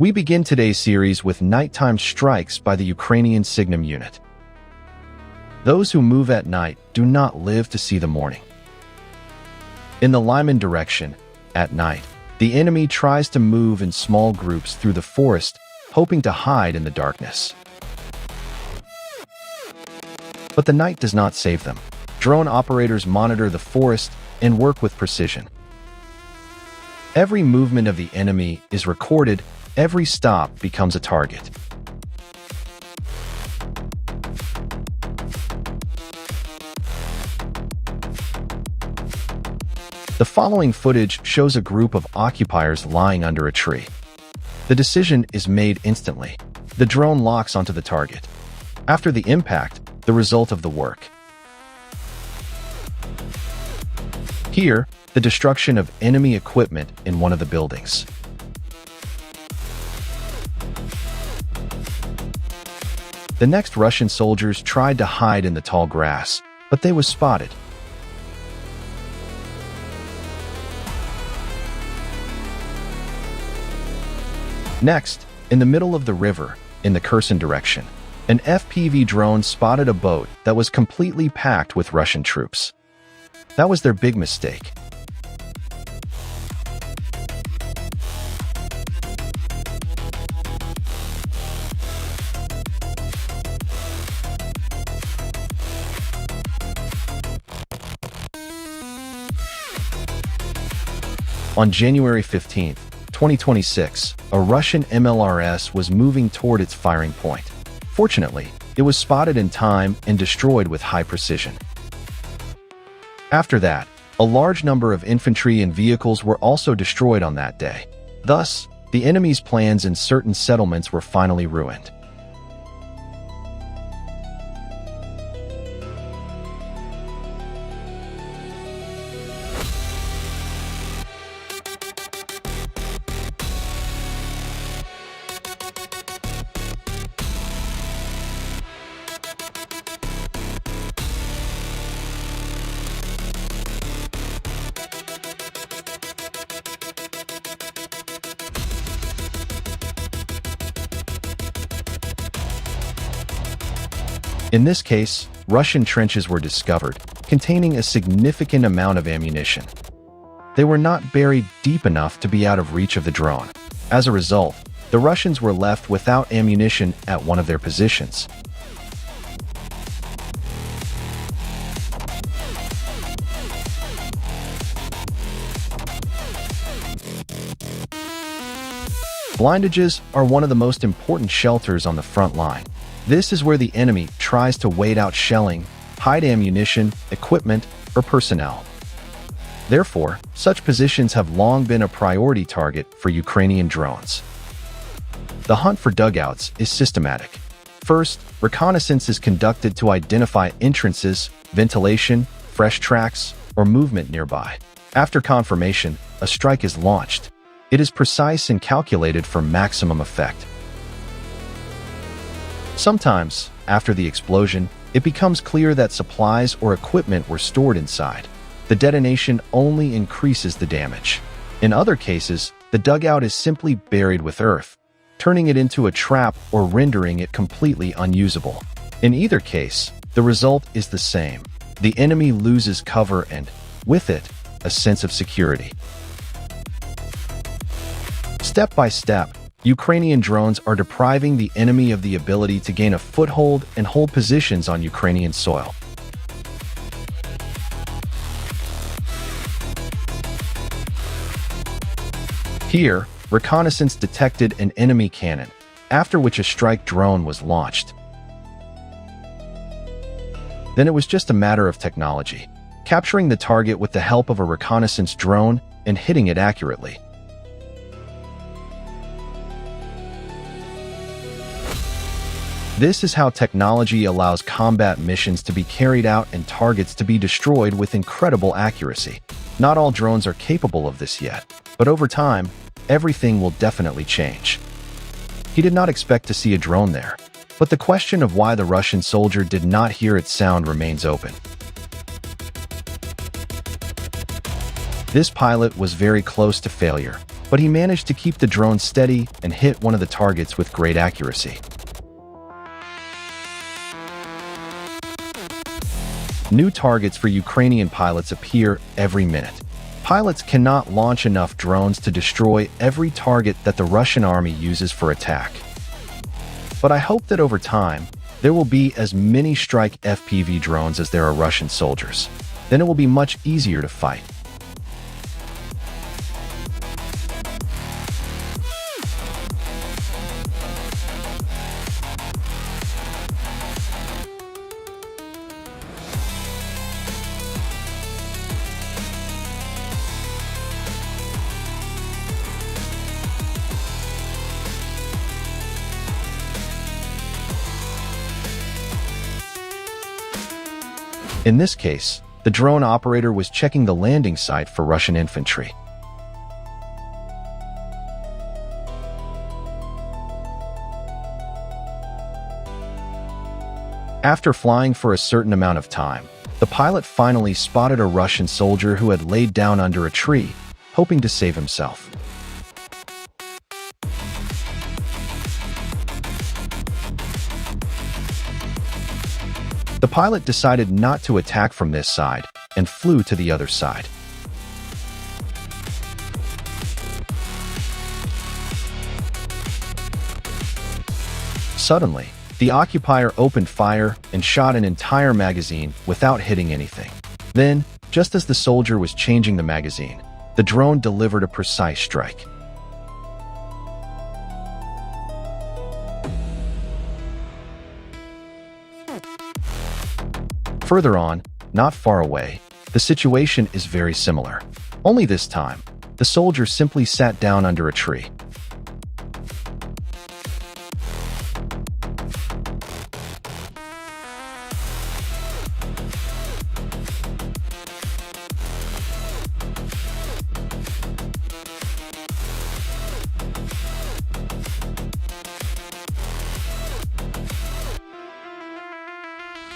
We begin today's series with nighttime strikes by the Ukrainian Signum unit. Those who move at night do not live to see the morning. In the Lyman direction, at night, the enemy tries to move in small groups through the forest, hoping to hide in the darkness. But the night does not save them. Drone operators monitor the forest and work with precision. Every movement of the enemy is recorded. Every stop becomes a target. The following footage shows a group of occupiers lying under a tree. The decision is made instantly. The drone locks onto the target. After the impact, the result of the work. Here, the destruction of enemy equipment in one of the buildings. The next Russian soldiers tried to hide in the tall grass, but they was spotted. Next, in the middle of the river, in the Kherson direction, an FPV drone spotted a boat that was completely packed with Russian troops. That was their big mistake. On January 15, 2026, a Russian MLRS was moving toward its firing point. Fortunately, it was spotted in time and destroyed with high precision. After that, a large number of infantry and vehicles were also destroyed on that day. Thus, the enemy's plans in certain settlements were finally ruined. In this case, Russian trenches were discovered, containing a significant amount of ammunition. They were not buried deep enough to be out of reach of the drone. As a result, the Russians were left without ammunition at one of their positions. Blindages are one of the most important shelters on the front line. This is where the enemy tries to wait out shelling, hide ammunition, equipment, or personnel. Therefore, such positions have long been a priority target for Ukrainian drones. The hunt for dugouts is systematic. First, reconnaissance is conducted to identify entrances, ventilation, fresh tracks, or movement nearby. After confirmation, a strike is launched. It is precise and calculated for maximum effect. Sometimes, after the explosion, it becomes clear that supplies or equipment were stored inside. The detonation only increases the damage. In other cases, the dugout is simply buried with earth, turning it into a trap or rendering it completely unusable. In either case, the result is the same. The enemy loses cover and, with it, a sense of security. Step by step, Ukrainian drones are depriving the enemy of the ability to gain a foothold and hold positions on Ukrainian soil. Here, reconnaissance detected an enemy cannon, after which a strike drone was launched. Then it was just a matter of technology, capturing the target with the help of a reconnaissance drone and hitting it accurately. This is how technology allows combat missions to be carried out and targets to be destroyed with incredible accuracy. Not all drones are capable of this yet, but over time, everything will definitely change. He did not expect to see a drone there, but the question of why the Russian soldier did not hear its sound remains open. This pilot was very close to failure. but he managed to keep the drone steady and hit one of the targets with great accuracy. New targets for Ukrainian pilots appear every minute. Pilots cannot launch enough drones to destroy every target that the Russian army uses for attack. But I hope that over time, there will be as many strike FPV drones as there are Russian soldiers. Then it will be much easier to fight. In this case, the drone operator was checking the landing site for Russian infantry. After flying for a certain amount of time, the pilot finally spotted a Russian soldier who had laid down under a tree, hoping to save himself. The pilot decided not to attack from this side and flew to the other side. Suddenly, the occupier opened fire and shot an entire magazine without hitting anything. Then, just as the soldier was changing the magazine, the drone delivered a precise strike. Further on, not far away, the situation is very similar. Only this time, the soldier simply sat down under a tree.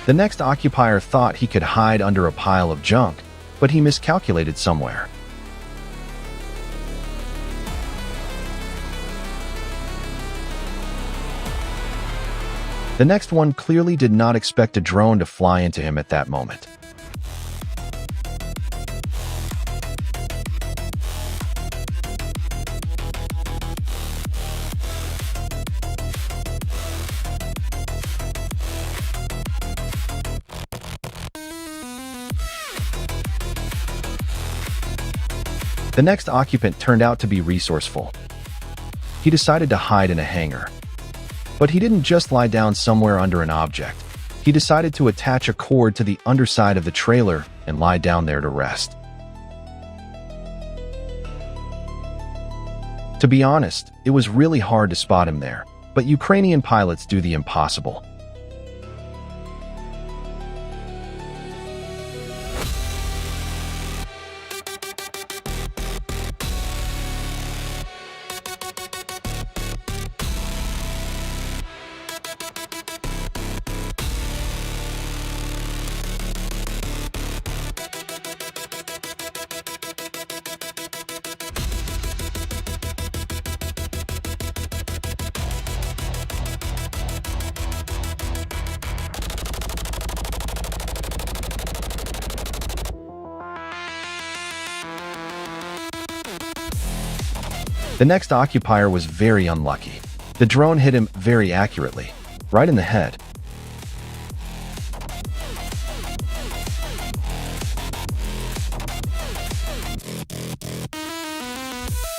The next occupier thought he could hide under a pile of junk, but he miscalculated somewhere. The next one clearly did not expect a drone to fly into him at that moment. The next occupant turned out to be resourceful. He decided to hide in a hangar. But he didn't just lie down somewhere under an object. He decided to attach a cord to the underside of the trailer and lie down there to rest. To be honest, it was really hard to spot him there, but Ukrainian pilots do the impossible. The next occupier was very unlucky. The drone hit him very accurately, right in the head.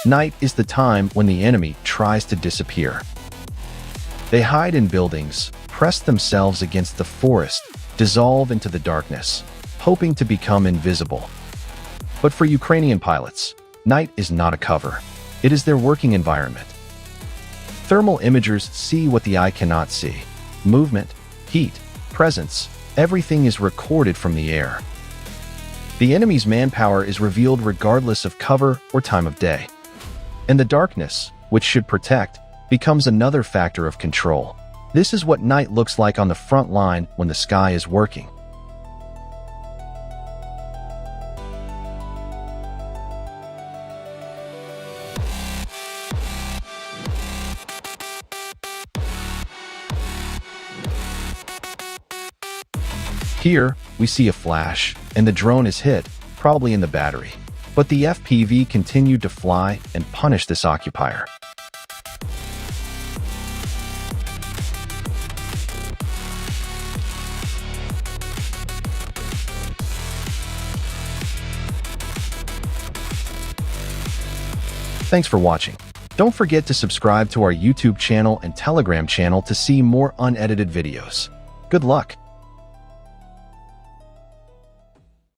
Night is the time when the enemy tries to disappear. They hide in buildings, press themselves against the forest, dissolve into the darkness, hoping to become invisible. But for Ukrainian pilots, night is not a cover. It is their working environment. Thermal imagers see what the eye cannot see. Movement, heat, presence, everything is recorded from the air. The enemy's manpower is revealed regardless of cover or time of day. And the darkness, which should protect, becomes another factor of control. This is what night looks like on the front line when the sky is working. Here, we see a flash, and the drone is hit, probably in the battery. But the FPV continued to fly and punish this occupier. Thanks for watching. Don't forget to subscribe to our YouTube channel and Telegram channel to see more unedited videos. Good luck!